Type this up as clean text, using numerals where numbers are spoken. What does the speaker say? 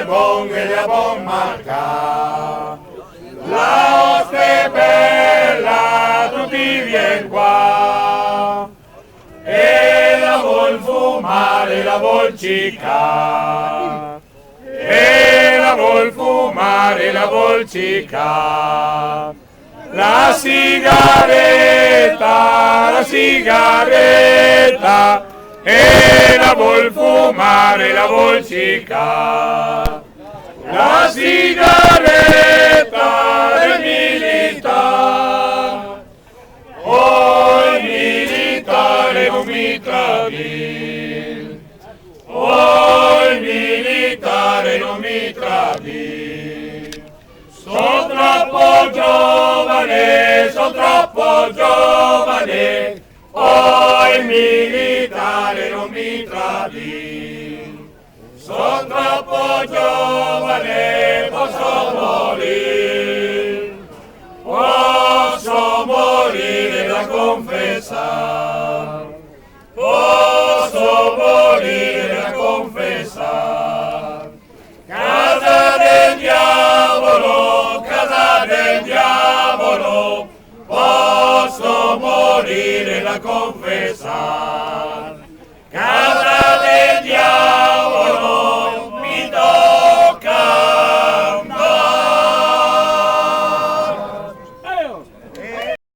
la buon marca. La oste bella, tutti vien qua. E la vuol fumare, la vuol cicca. E la vuol fumare, la vuol cicca. La sigaretta, e la vuol fumare, la vuol cicca. La sigaretta del militare, oh il militare non mi tradir, oh il militare non mi tradir. Sono troppo giovane, oh il militare non mi tradir. Sono troppo giovane, posso morire da confessare.